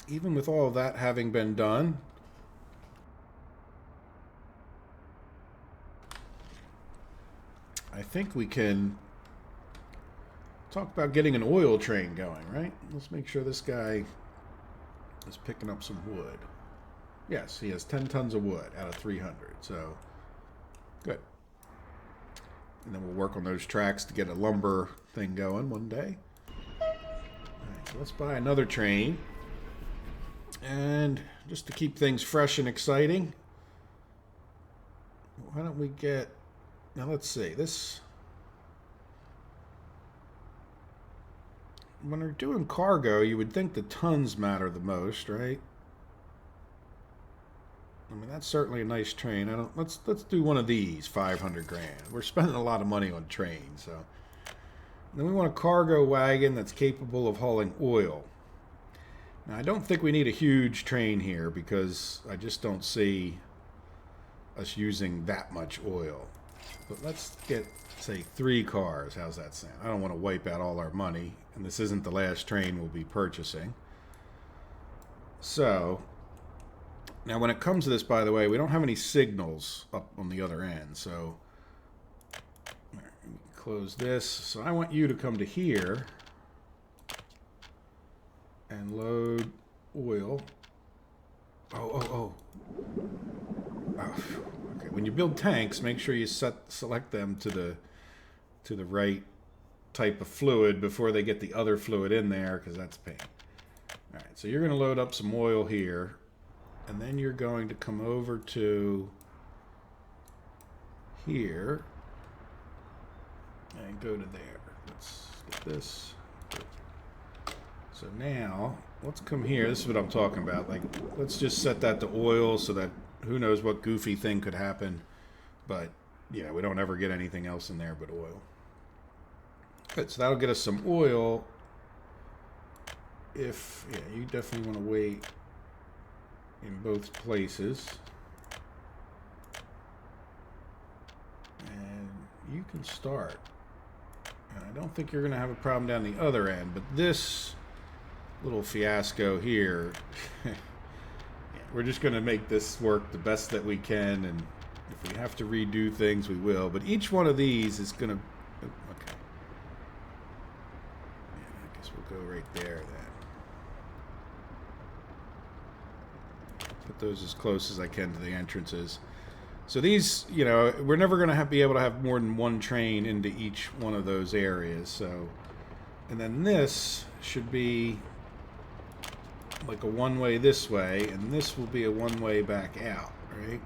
even with all of that having been done, I think we can talk about getting an oil train going, right? Let's make sure this guy is picking up some wood. Yes, he has 10 tons of wood out of 300, so good. And then we'll work on those tracks to get a lumber thing going one day. All right, so let's buy another train. And just to keep things fresh and exciting, why don't we get... Now let's see, this... When we're doing cargo, you would think the tons matter the most, right? I mean, that's certainly a nice train. Let's do one of these, 500 grand. We're spending a lot of money on trains, so. Then we want a cargo wagon that's capable of hauling oil. Now, I don't think we need a huge train here because I just don't see us using that much oil. But let's get, say, 3 cars. How's that sound? I don't want to wipe out all our money, and this isn't the last train we'll be purchasing. So, now when it comes to this, by the way, we don't have any signals up on the other end, so close this. So I want you to come to here and load oil. Oh. Okay, when you build tanks, make sure you select them to the right type of fluid before they get the other fluid in there, because that's a pain. All right, so you're going to load up some oil here, and then you're going to come over to here and go to there. Let's get this. So now, let's come here. This is what I'm talking about. Like, let's just set that to oil so that who knows what goofy thing could happen. But, yeah, we don't ever get anything else in there but oil. Good, so that'll get us some oil. Yeah, you definitely want to wait in both places. And you can start. And I don't think you're going to have a problem down the other end, but this little fiasco here, we're just going to make this work the best that we can, and if we have to redo things, we will. But each one of these is going to... Okay. Yeah, I guess we'll go right there then. Put those as close as I can to the entrances. So these, you know, we're never going to be able to have more than one train into each one of those areas. So, and then this should be like a one-way this way, and this will be a one-way back out, right?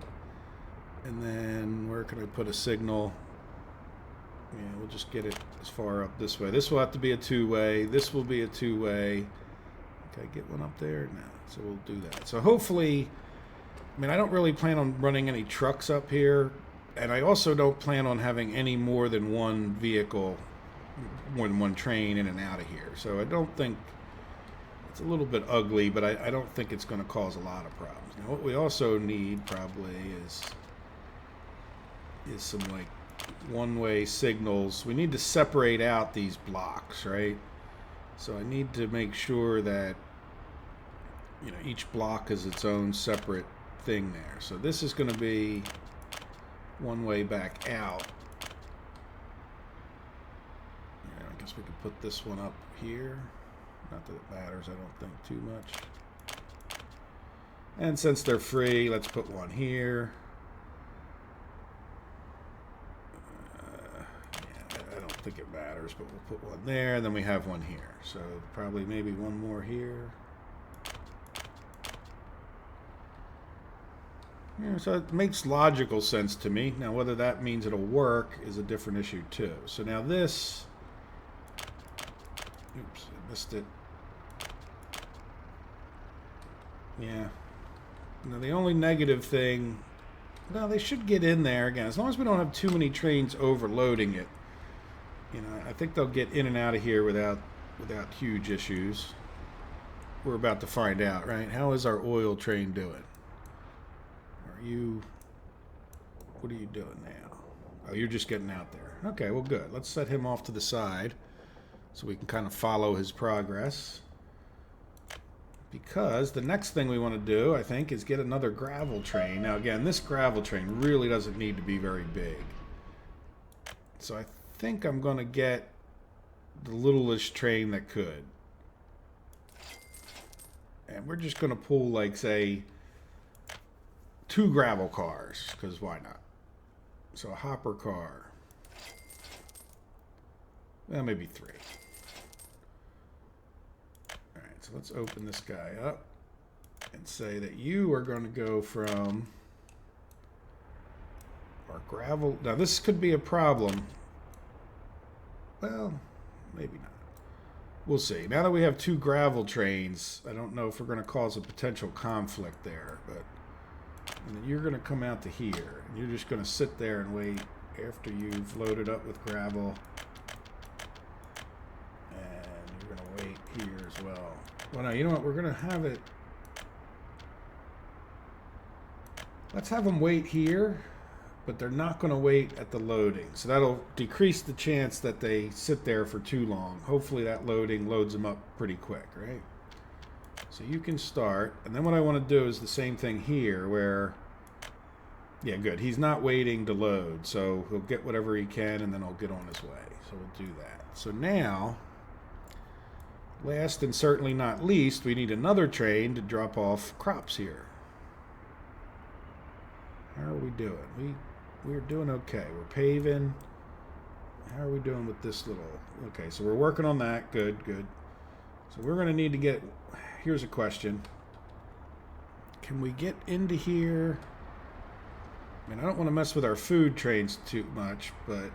And then where can I put a signal? Yeah, we'll just get it as far up this way. This will have to be a two-way. This will be a two-way. Can I get one up there? No. So we'll do that. So hopefully, I mean, I don't really plan on running any trucks up here, and I also don't plan on having any more than one vehicle, more than one train in and out of here. So I don't think, it's a little bit ugly, but I don't think it's going to cause a lot of problems. Now, what we also need probably is some like one-way signals. We need to separate out these blocks, right? So I need to make sure that, you know, each block is its own separate thing there. So this is going to be one way back out. Yeah, I guess we could put this one up here. Not that it matters, I don't think, too much. And since they're free, let's put one here. Yeah, I don't think it matters, but we'll put one there, and then we have one here. So probably maybe one more here. Yeah, so it makes logical sense to me. Now, whether that means it'll work is a different issue, too. So now this... Oops, I missed it. Yeah. Now, the only negative thing... Well, they should get in there again. As long as we don't have too many trains overloading it. You know, I think they'll get in and out of here without huge issues. We're about to find out, right? How is our oil train doing? What are you doing now? Oh, you're just getting out there. Okay, well, good. Let's set him off to the side so we can kind of follow his progress. Because the next thing we want to do, I think, is get another gravel train. Now again, this gravel train really doesn't need to be very big. So I think I'm going to get the littlest train that could. And we're just going to pull, like, say, 2 gravel cars, because why not? So a hopper car. Well, maybe 3. All right, so let's open this guy up and say that you are going to go from our gravel. Now, this could be a problem. Well, maybe not. We'll see. Now that we have 2 gravel trains, I don't know if we're going to cause a potential conflict there, but and then you're going to come out to here, and you're just going to sit there and wait after you've loaded up with gravel, and you're going to wait here as well. Well, now, you know what? We're going to have it. Let's have them wait here, but they're not going to wait at the loading. So that'll decrease the chance that they sit there for too long. Hopefully that loading loads them up pretty quick, right? So you can start. And then what I want to do is the same thing here where, yeah, good. He's not waiting to load. So he'll get whatever he can and then he'll get on his way. So we'll do that. So now, last and certainly not least, we need another train to drop off crops here. How are we doing? We're doing okay. We're paving. How are we doing with this little... Okay, so we're working on that. Good, good. So we're going to need to get... Here's a question. Can we get into here? I mean, I don't want to mess with our food trains too much, but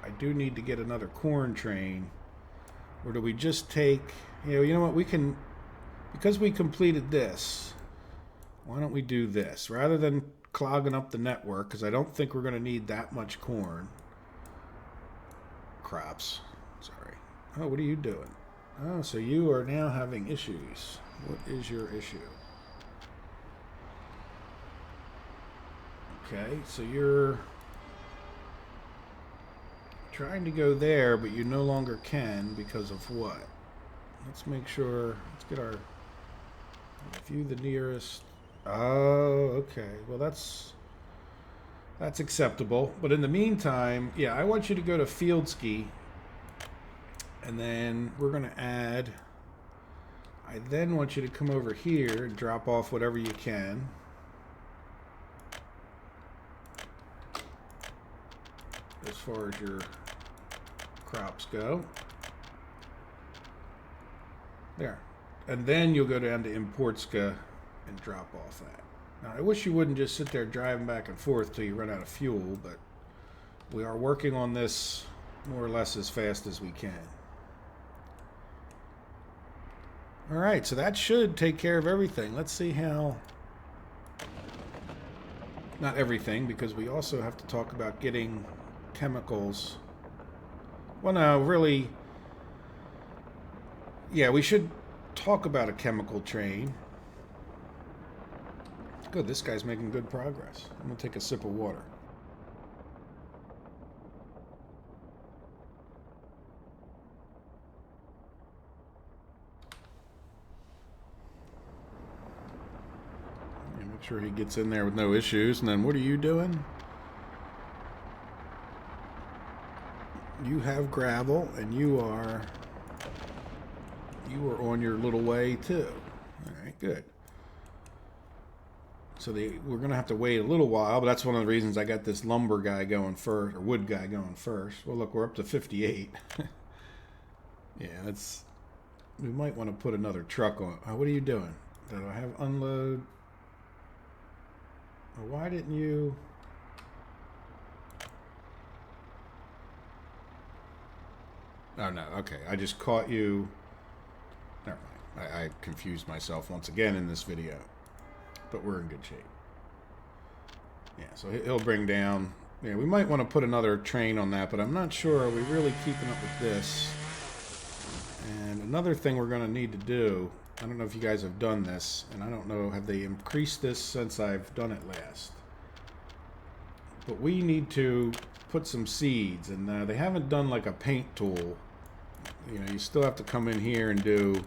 I do need to get another corn train. Or do we just take... You know what? We can... Because we completed this, why don't we do this? Rather than clogging up the network, because I don't think we're going to need that much corn. Crops. Sorry. Oh, what are you doing? Oh, so you are now having issues. What is your issue? Okay, so you're trying to go there, but you no longer can because of what? Let's make sure. Let's get our view the nearest. Oh, okay. Well, that's acceptable. But in the meantime, yeah, I want you to go to field ski, and then we're going to add. I then want you to come over here and drop off whatever you can. As far as your crops go. There. And then you'll go down to Importska and drop off that. Now, I wish you wouldn't just sit there driving back and forth till you run out of fuel, but we are working on this more or less as fast as we can. All right, so that should take care of everything. Let's see how... Not everything, because we also have to talk about getting chemicals. Well, no, really... Yeah, we should talk about a chemical train. Good, this guy's making good progress. I'm going to take a sip of water. Make sure he gets in there with no issues. And then what are you doing? You have gravel, and you are on your little way too. All right, good. So we're going to have to wait a little while, but that's one of the reasons I got this lumber guy going first, or wood guy going first. Well, look, we're up to 58. Yeah, that's... We might want to put another truck on. Oh, what are you doing? Do I have unload? Oh, why didn't you... Oh, no, okay. I just caught you... Never mind. I confused myself once again in this video. But we're in good shape. Yeah, so he'll bring down... Yeah, we might want to put another train on that, but I'm not sure. Are we really keeping up with this? And another thing we're going to need to do... I don't know if you guys have done this, and I don't know, have they increased this since I've done it last? But we need to put some seeds, and they haven't done like a paint tool. You know, you still have to come in here and do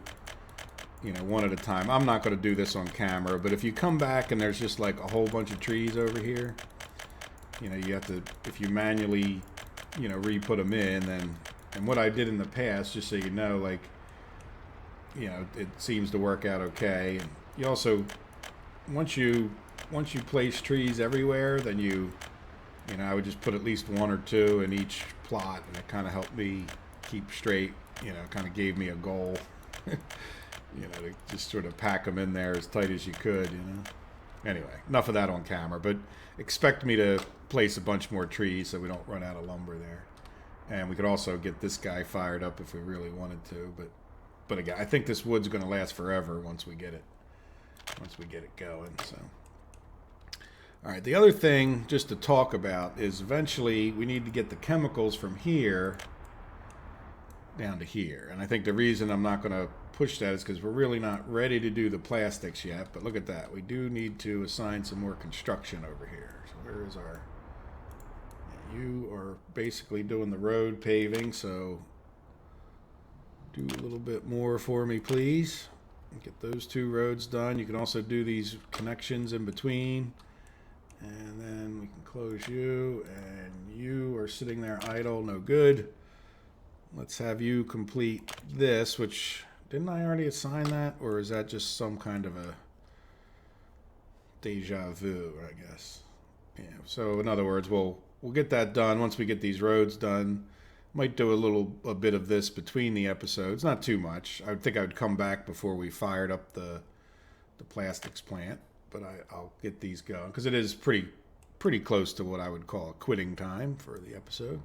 you know, one at a time. I'm not going to do this on camera, but if you come back and there's just like a whole bunch of trees over here, you know, you have to, if you manually, you know, re-put them in, then, and what I did in the past, just so you know, like, you know, it seems to work out okay. And you also, once you place trees everywhere, then you know, I would just put at least one or two in each plot, and it kind of helped me keep straight, you know, kind of gave me a goal, you know, to just sort of pack them in there as tight as you could, you know. Anyway, enough of that on camera, but expect me to place a bunch more trees so we don't run out of lumber there. And we could also get this guy fired up if we really wanted to, but again, I think this wood's going to last forever once we get it going, so. All right, the other thing just to talk about is eventually we need to get the chemicals from here down to here. And I think the reason I'm not going to push that is because we're really not ready to do the plastics yet. But look at that. We do need to assign some more construction over here. So where is our... You are basically doing the road paving, so do a little bit more for me, please. Get those two roads done. You can also do these connections in between. And then we can close you, and you are sitting there idle, no good. Let's have you complete this, which, didn't I already assign that? Or is that just some kind of a deja vu, I guess? Yeah, so in other words, we'll get that done once we get these roads done. Might do a bit of this between the episodes, not too much. I think I would come back before we fired up the plastics plant. But I'll get these going because it is pretty close to what I would call a quitting time for the episode.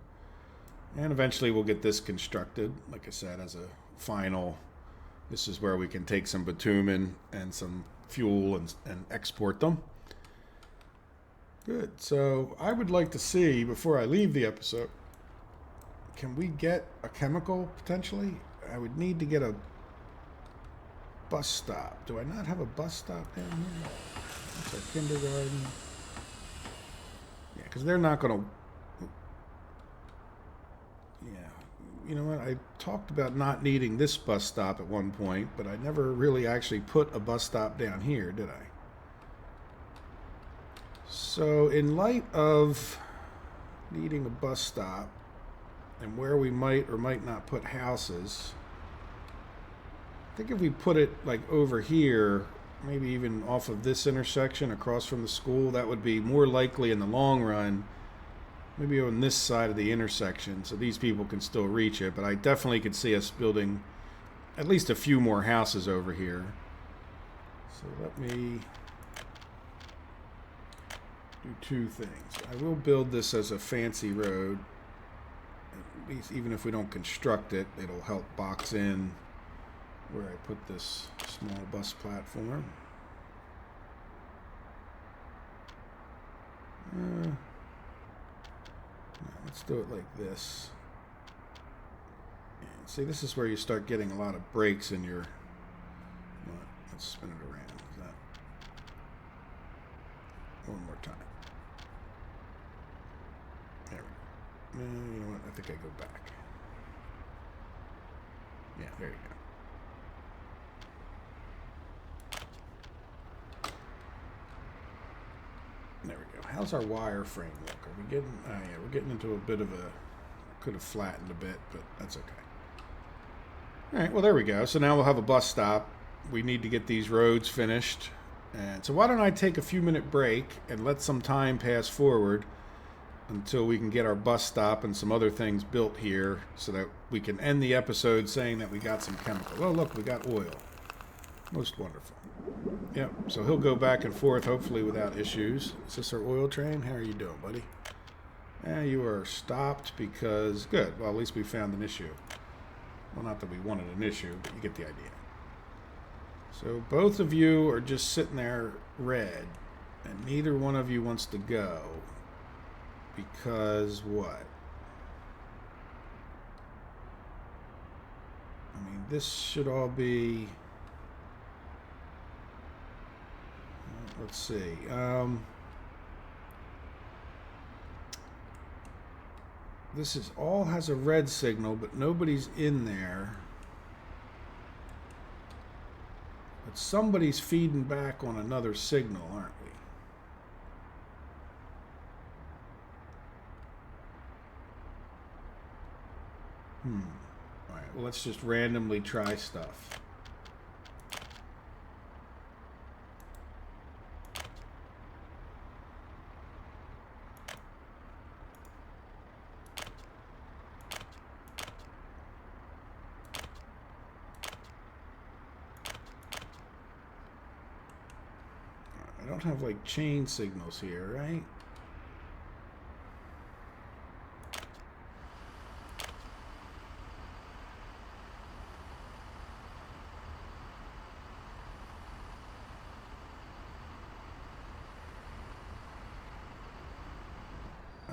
And eventually we'll get this constructed, like I said, as a final. This is where we can take some bitumen and some fuel and export them. Good. So I would like to see, before I leave the episode, can we get a chemical potentially? I would need to get a bus stop. Do I not have a bus stop down here? That's our kindergarten. Yeah, because they're not going to... Yeah. You know what? I talked about not needing this bus stop at one point, but I never really actually put a bus stop down here, did I? So, in light of needing a bus stop, and where we might or might not put houses... I think if we put it like over here, maybe even off of this intersection across from the school, that would be more likely in the long run, maybe on this side of the intersection, so these people can still reach it. But I definitely could see us building at least a few more houses over here. So let me do two things. I will build this as a fancy road. At least even if we don't construct it, it'll help box in where I put this small bus platform. No, let's do it like this. And see, this is where you start getting a lot of breaks in your... Let's spin it around. Is that... One more time. There we go. No, you know what? I think I go back. Yeah, there you go. There we go. How's our wire frame look? Are we getting... Oh, yeah, we're getting into a bit of a... Could have flattened a bit, but that's okay. All right, well, there we go. So now we'll have a bus stop. We need to get these roads finished. And so why don't I take a few-minute break and let some time pass forward until we can get our bus stop and some other things built here so that we can end the episode saying that we got some chemical. Well, look, we got oil. Most wonderful. Yep, so he'll go back and forth, hopefully without issues. Is this our oil train? How are you doing, buddy? You are stopped because... Good, well, at least we found an issue. Well, not that we wanted an issue, but you get the idea. So both of you are just sitting there red, and neither one of you wants to go. Because what? I mean, this should all be... Let's see. This is all has a red signal, but nobody's in there. But somebody's feeding back on another signal, aren't we? Alright, well, let's just randomly try stuff. I don't have like chain signals here, right?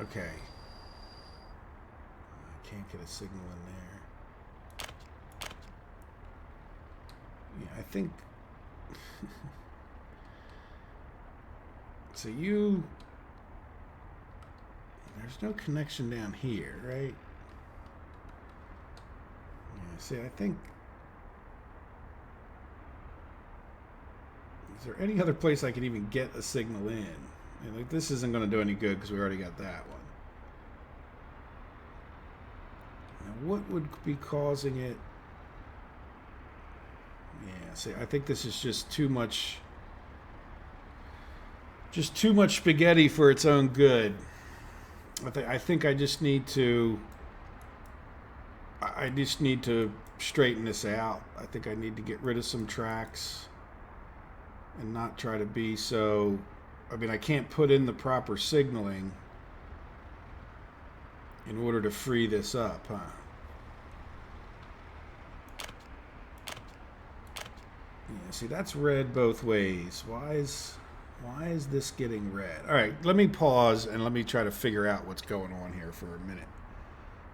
Okay. I can't get a signal in there. Yeah, I think... So you... There's no connection down here, right? Yeah, see, I think... Is there any other place I could even get a signal in? And like, this isn't going to do any good because we already got that one. Now, what would be causing it? Yeah, see, I think this is just too much... Just too much spaghetti for its own good. I think I just need to... I just need to straighten this out. I think I need to get rid of some tracks and not try to be so... I mean, I can't put in the proper signaling in order to free this up, huh? Yeah, see, that's red both ways. Why is this getting red? All right, let me pause and let me try to figure out what's going on here for a minute.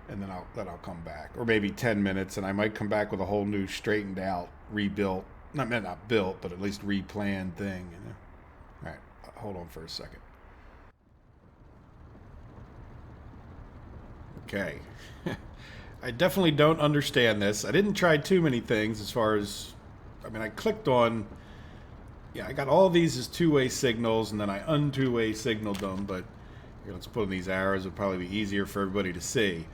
And then I'll come back. Or maybe 10 minutes, and I might come back with a whole new straightened out, rebuilt, not built, but at least replanned thing, you know? All right, hold on for a second. Okay. I definitely don't understand this. I didn't try too many things as far as... I mean, I clicked on... Yeah, I got all these as two-way signals, and then I un-two-way signaled them, but here, let's put in these arrows. It'll probably be easier for everybody to see.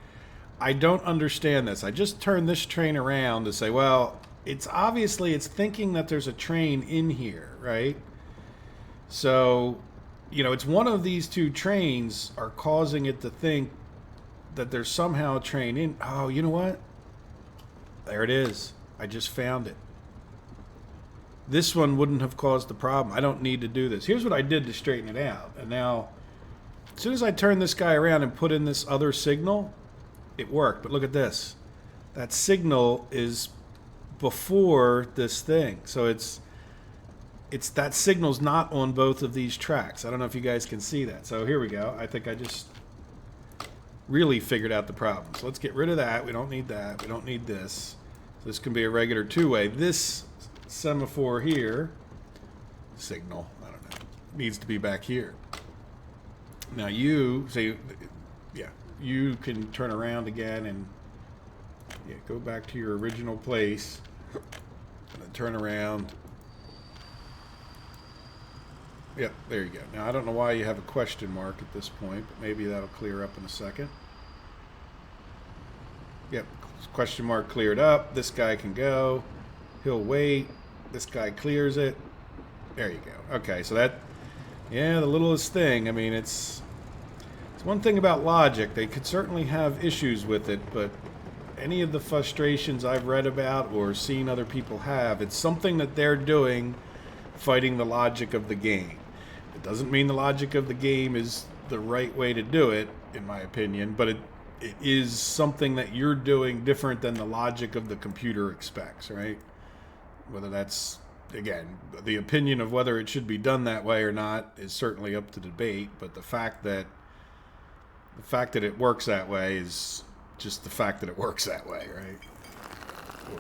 I don't understand this. I just turned this train around to say, well, it's obviously, it's thinking that there's a train in here, right? So, you know, it's one of these two trains are causing it to think that there's somehow a train in. Oh, you know what? There it is. I just found it. This one wouldn't have caused the problem. I don't need to do this. Here's what I did to straighten it out. And now, as soon as I turn this guy around and put in this other signal, it worked. But look at this. That signal is before this thing. So it's that signal's not on both of these tracks. I don't know if you guys can see that. So here we go. I think I just really figured out the problem. So let's get rid of that. We don't need that. We don't need this. So this can be a regular two-way. This semaphore here, signal, I don't know, needs to be back here. Now you say, yeah, you can turn around again and go back to your original place and then turn around. Yep, there you go. Now I don't know why you have a question mark at this point, but maybe that'll clear up in a second. Yep, question mark cleared up. This guy can go. He'll wait. This guy clears it. There you go. Okay, so that, yeah, the littlest thing. I mean, it's one thing about logic. They could certainly have issues with it, but any of the frustrations I've read about or seen other people have, it's something that they're doing fighting the logic of the game. It doesn't mean the logic of the game is the right way to do it, in my opinion, but it is something that you're doing different than the logic of the computer expects, right? Whether that's, again, the opinion of whether it should be done that way or not is certainly up to debate, but the fact that it works that way is just the fact that it works that way, right?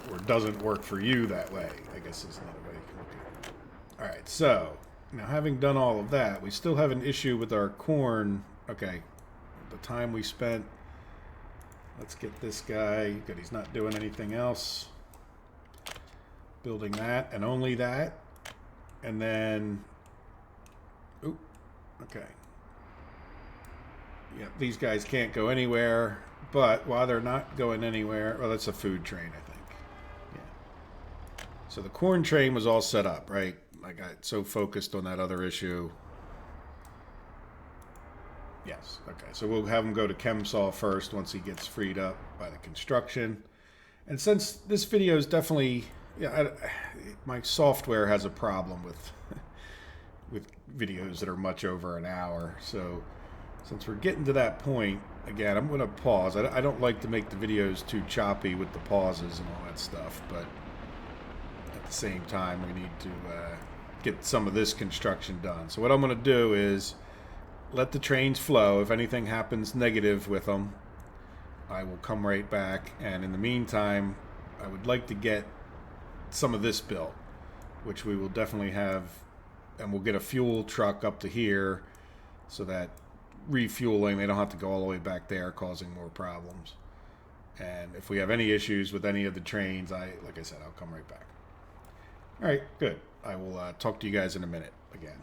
Or doesn't work for you that way, I guess is another way you can look at it. All right, so now having done all of that, we still have an issue with our corn. Okay, the time we spent. Let's get this guy. Good, he's not doing anything else. building that and only that. And then, oop, okay. Yeah, these guys can't go anywhere, but while they're not going anywhere, well, that's a food train, I think. Yeah. So the corn train was all set up, right? I got so focused on that other issue. Yes, okay. So we'll have him go to ChemSol first once he gets freed up by the construction. And since this video is definitely, yeah, my software has a problem with with videos that are much over an hour. So since we're getting to that point, again, I'm going to pause. I don't like to make the videos too choppy with the pauses and all that stuff, but at the same time, we need to get some of this construction done. So what I'm going to do is let the trains flow. If anything happens negative with them, I will come right back. And in the meantime, I would like to get some of this built, which we will definitely have, and we'll get a fuel truck up to here so that refueling, they don't have to go all the way back there causing more problems. And if we have any issues with any of the trains, like I said, I'll come right back. All right, good. I will talk to you guys in a minute again.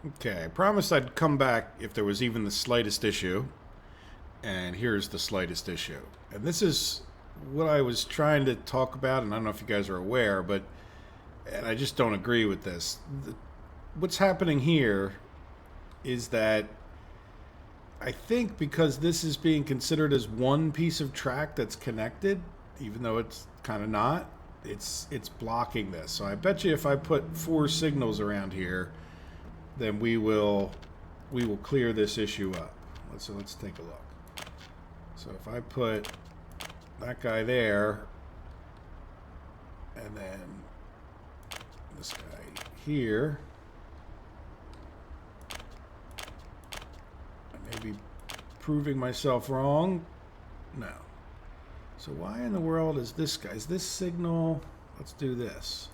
Okay, I promised I'd come back if there was even the slightest issue. And here's the slightest issue. And this is what I was trying to talk about, and I don't know if you guys are aware, but and I just don't agree with this. What's happening here is that I think because this is being considered as one piece of track that's connected, even though it's kind of not, it's blocking this. So I bet you if I put 4 signals around here, then we will clear this issue up. So let's take a look. So if I put that guy there, and then this guy here, I may be proving myself wrong. No. So why in the world is this guy? Is this signal? Let's do this.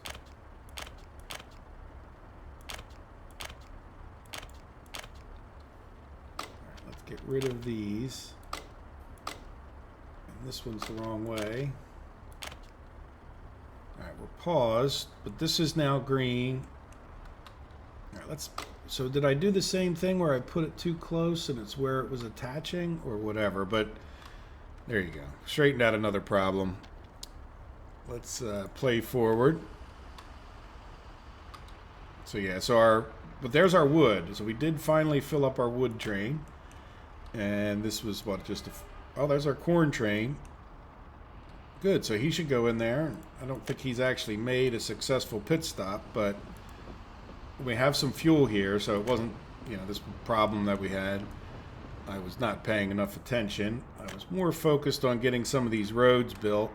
Get rid of these. And this one's the wrong way. Alright, we're paused, but this is now green. Alright, so did I do the same thing where I put it too close and it's where it was attaching or whatever, but there you go. Straightened out another problem. Let's play forward. So yeah, but there's our wood. So we did finally fill up our wood train. And this was what, oh, there's our corn train. Good, so he should go in there. I don't think he's actually made a successful pit stop, but we have some fuel here, so it wasn't, this problem that we had. I was not paying enough attention. I was more focused on getting some of these roads built.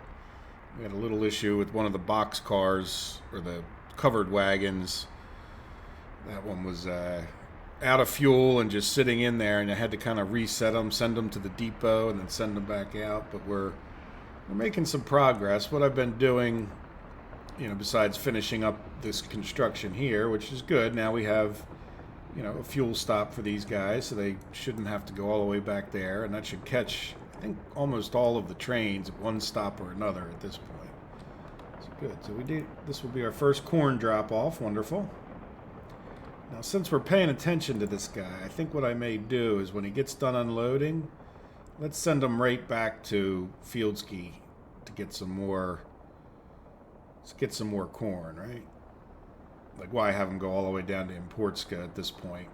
We had a little issue with one of the box cars, or the covered wagons. That one was out of fuel and just sitting in there, and I had to kind of reset them, send them to the depot, and then send them back out. But we're making some progress. What I've been doing, besides finishing up this construction here, which is good, now we have, a fuel stop for these guys, so they shouldn't have to go all the way back there, and that should catch, I think, almost all of the trains at one stop or another at this point. So good. So this will be our first corn drop-off. Wonderful. Now, since we're paying attention to this guy, I think what I may do is when he gets done unloading, let's send him right back to Fieldski to get some more. Let's get some more corn, right? Like, why have him go all the way down to Importska at this point?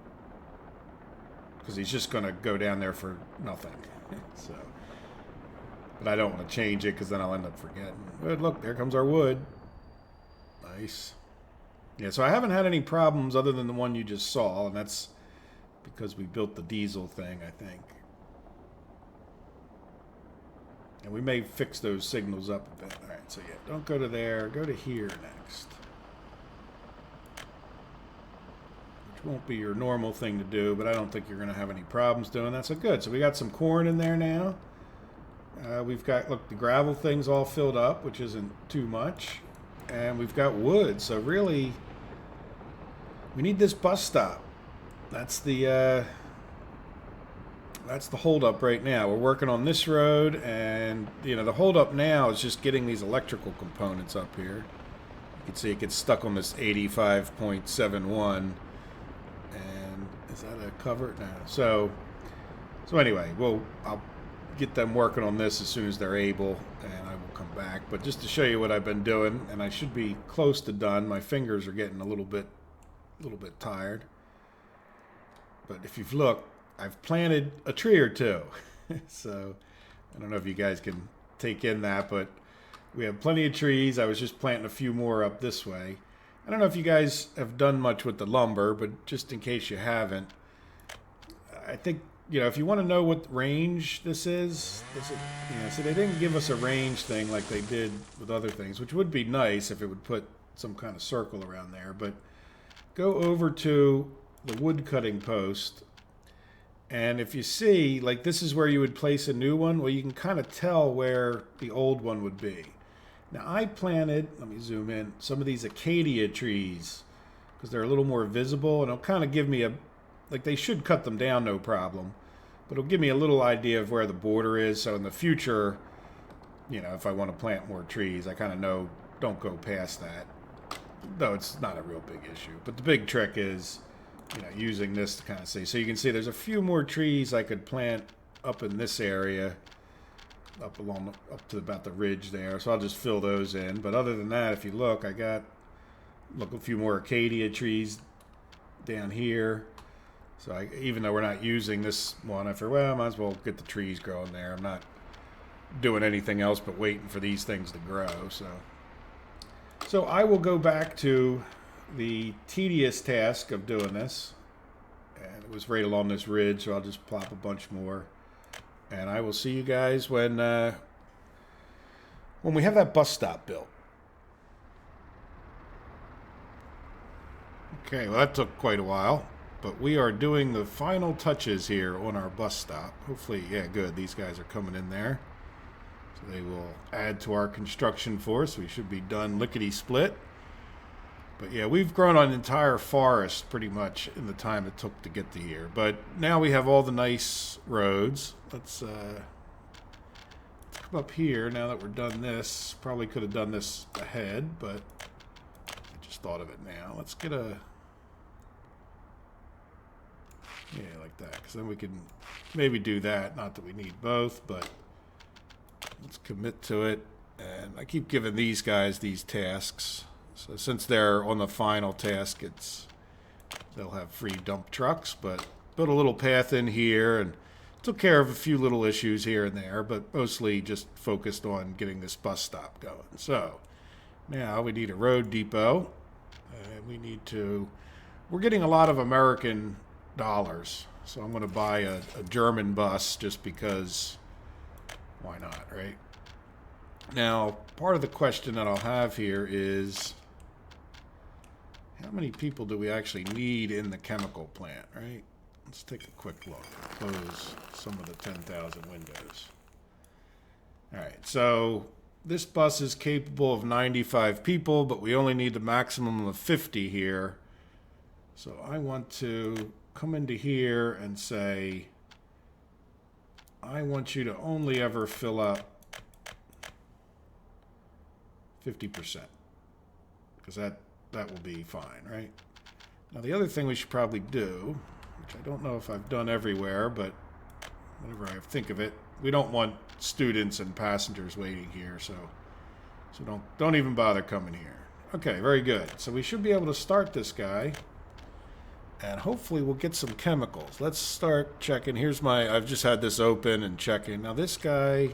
Because he's just going to go down there for nothing. So, but I don't want to change it because then I'll end up forgetting. But look, there comes our wood. Nice. Yeah, so I haven't had any problems other than the one you just saw, and that's because we built the diesel thing, I think. And we may fix those signals up a bit. All right, so yeah, don't go to there. Go to here next. Which won't be your normal thing to do, but I don't think you're going to have any problems doing that. So good. So we got some corn in there now. We've got, look, the gravel thing's all filled up, which isn't too much. And we've got wood, so really, we need this bus stop. That's the that's the holdup right now. We're working on this road, and you know the holdup now is just getting these electrical components up here. You can see it gets stuck on this 85.71, and is that a cover? No. So anyway, I'll get them working on this as soon as they're able, and I will come back. But just to show you what I've been doing, and I should be close to done. My fingers are getting a little bit tired. But if you've looked, I've planted a tree or two. So I don't know if you guys can take in that, but we have plenty of trees. I was just planting a few more up this way. I don't know if you guys have done much with the lumber, but just in case you haven't, I think, you know, if you want to know what range this is, so they didn't give us a range thing like they did with other things, which would be nice if it would put some kind of circle around there. But go over to the wood cutting post, and if you see, like, this is where you would place a new one. Well, you can kind of tell where the old one would be. Now, I planted, let me zoom in, some of these acacia trees because they're a little more visible, and it'll kind of give me like, they should cut them down no problem, but it'll give me a little idea of where the border is. So in the future, you know, if I want to plant more trees, I kind of know don't go past that, though it's not a real big issue. But the big trick is, you know, using this to kind of see. So you can see there's a few more trees I could plant up in this area, up to about the ridge there. So I'll just fill those in. But other than that, if you look, I got a few more acacia trees down here. So even though we're not using this one, I figured, well, I might as well get the trees growing there. I'm not doing anything else but waiting for these things to grow. So I will go back to the tedious task of doing this, and it was right along this ridge, so I'll just plop a bunch more, and I will see you guys when we have that bus stop built. Okay, well, that took quite a while, but we are doing the final touches here on our bus stop. Hopefully, yeah, good, these guys are coming in there, so they will add to our construction force. We should be done lickety-split. But yeah, we've grown an entire forest pretty much in the time it took to get to here. But now we have all the nice roads. Let's come up here now that we're done this. Probably could have done this ahead, but I just thought of it now. Let's get a... yeah, like that. Because then we can maybe do that. Not that we need both, but let's commit to it. And I keep giving these guys these tasks. So since they're on the final task, they'll have free dump trucks, but built a little path in here and took care of a few little issues here and there, but mostly just focused on getting this bus stop going. So now we need a road depot, and we're getting a lot of American dollars, so I'm going to buy a German bus just because, why not, right? Now, part of the question that I'll have here is, how many people do we actually need in the chemical plant, right? Let's take a quick look. Close some of the 10,000 windows. All right, so this bus is capable of 95 people, but we only need the maximum of 50 here. So I want to come into here and say, I want you to only ever fill up 50%, because that will be fine, right? Now the other thing we should probably do, which I don't know if I've done everywhere, but whenever I think of it, we don't want students and passengers waiting here, so don't even bother coming here. Okay, very good. So we should be able to start this guy, and hopefully we'll get some chemicals. Let's start checking. I've just had this open and checking. Now this guy,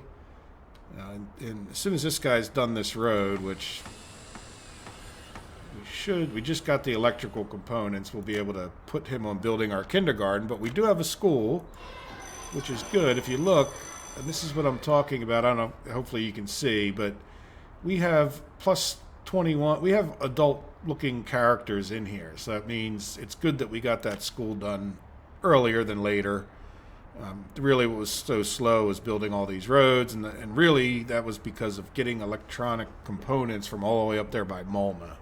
and as soon as this guy's done this road, which we just got the electrical components, we'll be able to put him on building our kindergarten. But we do have a school, which is good. If you look, and this is what I'm talking about, I don't know, hopefully you can see, but we have plus 21, we have adult looking characters in here, so that means it's good that we got that school done earlier than later. Really what was so slow was building all these roads, and really that was because of getting electronic components from all the way up there by Mulna.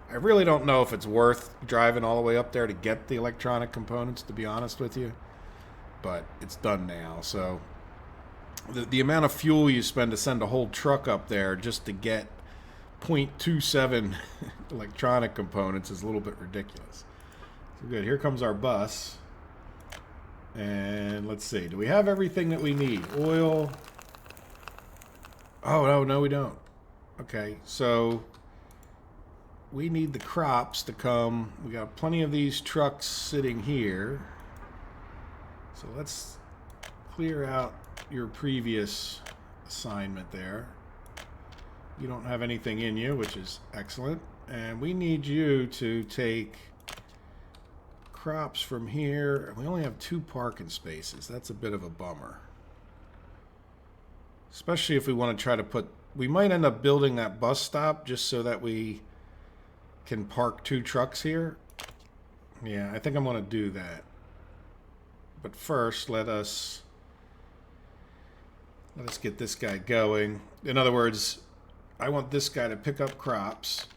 I really don't know if it's worth driving all the way up there to get the electronic components, to be honest with you. but it's done now. So the amount of fuel you spend to send a whole truck up there just to get 0.27 electronic components is a little bit ridiculous. So good. Here comes our bus. And let's see. Do we have everything that we need? Oil. Oh, no, we don't. Okay, so we need the crops to come. We got plenty of these trucks sitting here. So let's clear out your previous assignment there. You don't have anything in you, which is excellent. And we need you to take crops from here. We only have 2 parking spaces. That's a bit of a bummer. Especially if we want to try to put... We might end up building that bus stop just so that we can park 2 trucks here. Yeah, I think I'm going to do that. But first, let us get this guy going. In other words, I want this guy to pick up crops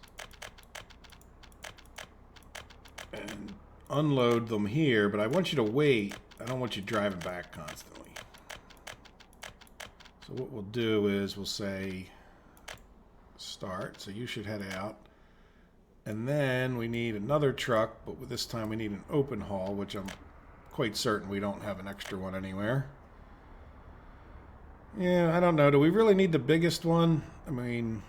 and unload them here, but I want you to wait. I don't want you driving back constantly. So what we'll do is we'll say start. So you should head out. And then we need another truck, but this time we need an open haul, which I'm quite certain we don't have an extra one anywhere. Yeah, I don't know. Do we really need the biggest one? I mean,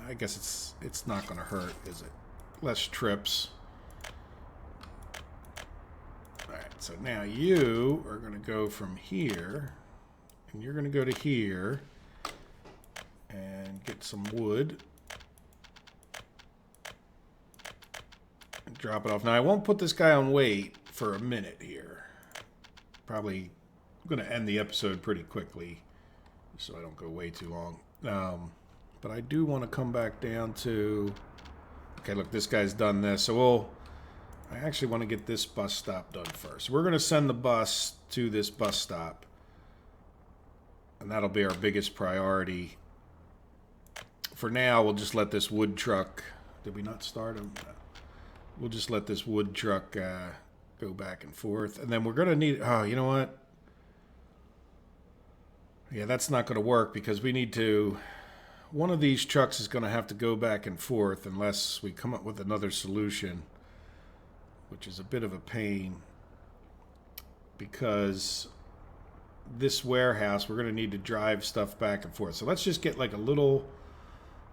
I guess it's not going to hurt, is it? Less trips. Alright, so now you are going to go from here, and you're going to go to here and get some wood. And drop it off. Now, I won't put this guy on wait for a minute here. Probably going to end the episode pretty quickly so I don't go way too long. But I do want to come back down to... Okay, look, this guy's done this. So I actually want to get this bus stop done first. We're going to send the bus to this bus stop. And that'll be our biggest priority. For now, we'll just let this wood truck... Did we not start him? No. We'll just let this wood truck go back and forth. And then we're going to need... Oh, you know what? Yeah, that's not going to work because we need to... One of these trucks is going to have to go back and forth unless we come up with another solution, which is a bit of a pain because this warehouse, we're going to need to drive stuff back and forth. So let's just get like the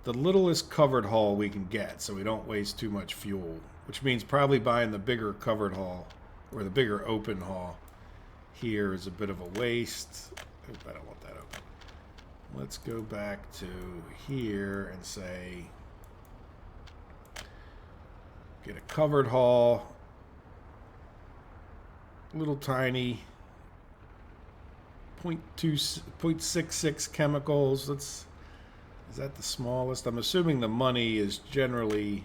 littlest covered haul we can get so we don't waste too much fuel, which means probably buying the bigger covered haul or the bigger open haul here is a bit of a waste. Oop, I don't want that open. Let's go back to here and say, get a covered haul, little tiny 0.66 chemicals. Is that the smallest? I'm assuming the money is generally,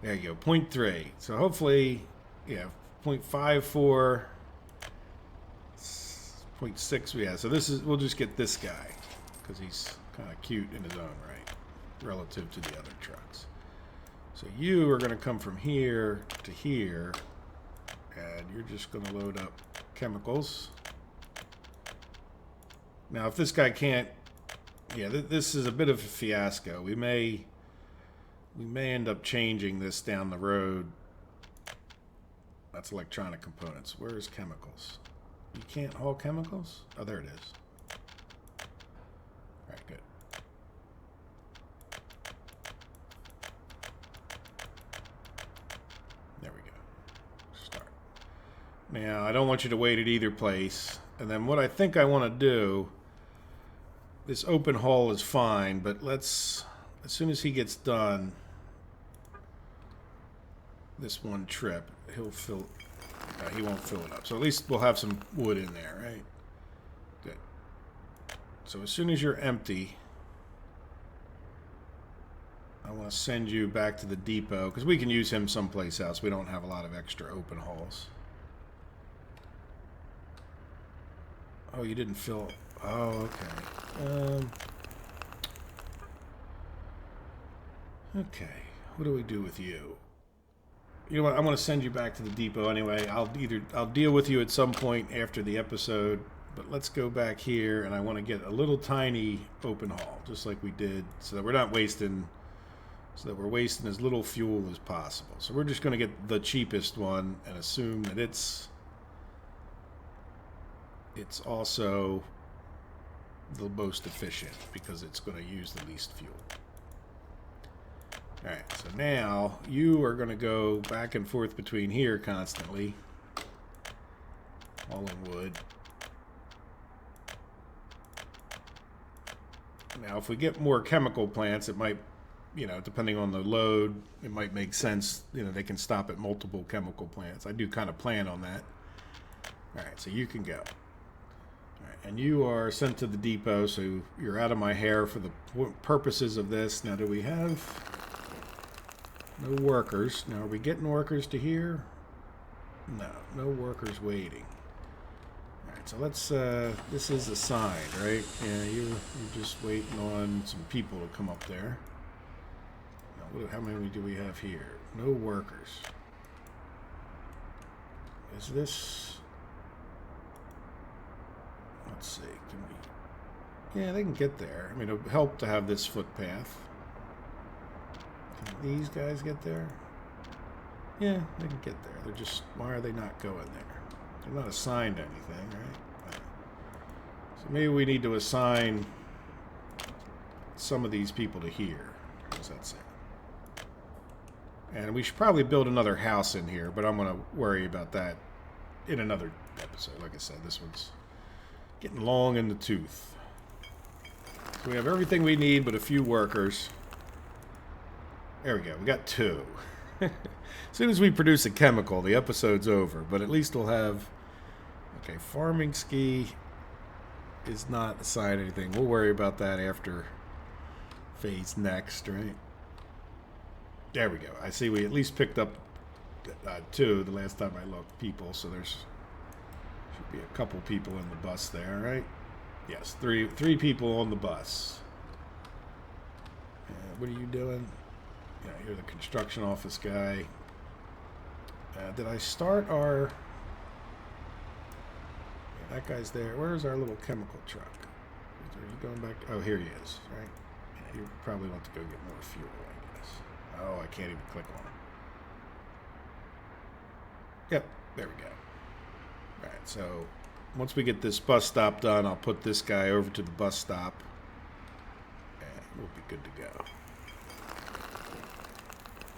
there you go, 0.3. So hopefully, yeah, 0.54. 0.6, yeah, so this is, we'll just get this guy because he's kind of cute in his own right relative to the other trucks. So you are going to come from here to here and you're just going to load up chemicals. Now if this guy can't, yeah, this is a bit of a fiasco. We may end up changing this down the road. That's electronic components. Where's chemicals? You can't haul chemicals? Oh, there it is. All right, good. There we go. Start. Now, I don't want you to wait at either place. And then what I think I want to do, this open haul is fine, but let's, as soon as he gets done, this one trip, he'll fill... he won't fill it up. So at least we'll have some wood in there, right? Good. So as soon as you're empty, I want to send you back to the depot because we can use him someplace else. We don't have a lot of extra open hauls. Oh, you didn't fill... Oh, okay. Okay. What do we do with you? You know what? I'm going to send you back to the depot anyway. I'll deal with you at some point after the episode. But let's go back here, and I want to get a little tiny open haul, just like we did, so that we're not wasting, so that we're wasting as little fuel as possible. So we're just going to get the cheapest one and assume that it's also the most efficient because it's going to use the least fuel. All right, so now you are going to go back and forth between here constantly, hauling wood. Now, if we get more chemical plants, it might, you know, depending on the load, it might make sense, you know, they can stop at multiple chemical plants. I do kind of plan on that. All right, so you can go. All right, and you are sent to the depot, so you're out of my hair for the purposes of this. Now, do we have no workers? Now, are we getting workers to here? No, no workers waiting. So let's, this is a sign, right? Yeah, you're just waiting on some people to come up there. Now, how many do we have here? No workers. Is this... Let's see, can we... Yeah, they can get there. I mean, it would help to have this footpath. Can these guys get there? Yeah, they can get there. They're just... Why are they not going there? They're not assigned anything, right? So maybe we need to assign some of these people to here. What does that say? And we should probably build another house in here, but I'm going to worry about that in another episode. Like I said, this one's getting long in the tooth. So we have everything we need but a few workers. There we go. We got 2. As soon as we produce a chemical, the episode's over. But at least we'll have... Okay, farming ski is not assigned anything. We'll worry about that after phase next, right? There we go. I see we at least picked up 2 the last time I looked, people. So there's should be a couple people in the bus there, right? Yes, three people on the bus. What are you doing? Yeah, you're the construction office guy. Did I start our... Yeah, that guy's there. Where's our little chemical truck? Are you going back? Oh, here he is, right? Yeah, you probably want to go get more fuel, I guess. Oh, I can't even click on him. Yep, there we go. All right, so once we get this bus stop done, I'll put this guy over to the bus stop. And we'll be good to go.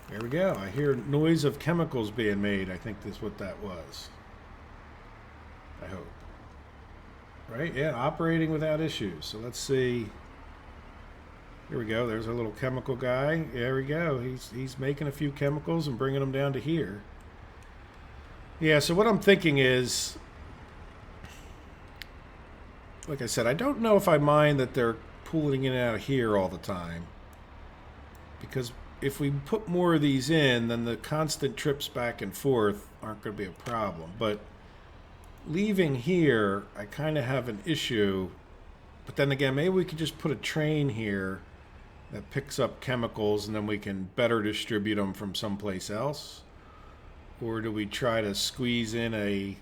There we go. I hear noise of chemicals being made. I think that's what that was. I hope. Right? Yeah, operating without issues. So let's see. Here we go. There's our little chemical guy. There we go. He's making a few chemicals and bringing them down to here. Yeah, so what I'm thinking is, like I said, I don't know if I mind that they're pulling in and out of here all the time. Because if we put more of these in, then the constant trips back and forth aren't going to be a problem. But leaving here, I kind of have an issue. But then again, maybe we could just put a train here that picks up chemicals and then we can better distribute them from someplace else. Or do we try to squeeze in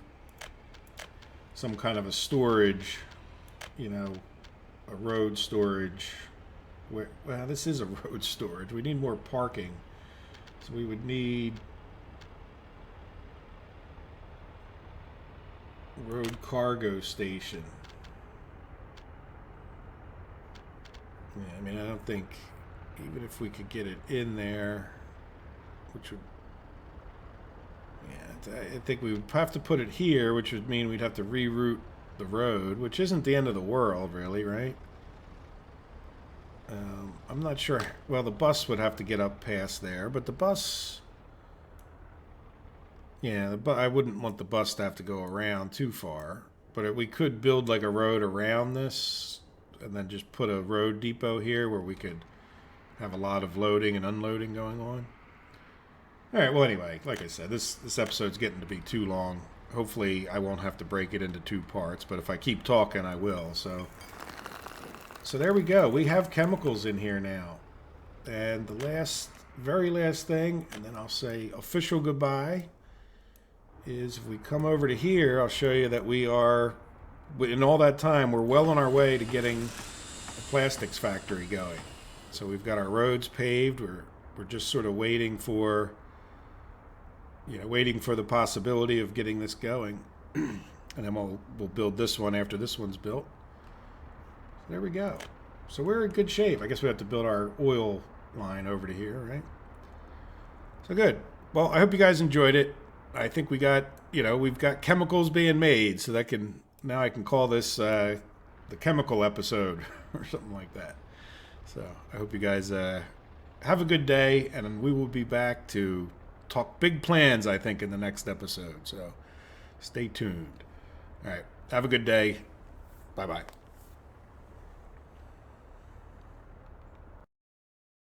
some kind of a storage, you know, a road storage? Well, this is a road storage. We need more parking. So we would need road cargo station. Yeah, I mean, I don't think, even if we could get it in there, which would, yeah, I think we would have to put it here, which would mean we'd have to reroute the road, which isn't the end of the world, really, right? I'm not sure. Well, the bus would have to get up past there, but the bus... Yeah, I wouldn't want the bus to have to go around too far. But we could build like a road around this and then just put a road depot here where we could have a lot of loading and unloading going on. All right, well, anyway, like I said, this episode's getting to be too long. Hopefully, I won't have to break it into 2 parts, but if I keep talking, I will. So there we go. We have chemicals in here now. And the last very last thing, and then I'll say official goodbye, is if we come over to here, I'll show you that we are, in all that time, we're well on our way to getting a plastics factory going. So we've got our roads paved. We're just sort of waiting for, waiting for the possibility of getting this going. And then we'll build this one after this one's built. There we go. So we're in good shape. I guess we have to build our oil line over to here, right? So good. Well, I hope you guys enjoyed it. I think we got, we've got chemicals being made, so that now I can call this the chemical episode or something like that. So I hope you guys have a good day, and we will be back to talk big plans, I think, in the next episode. So stay tuned. All right. Have a good day. Bye-bye.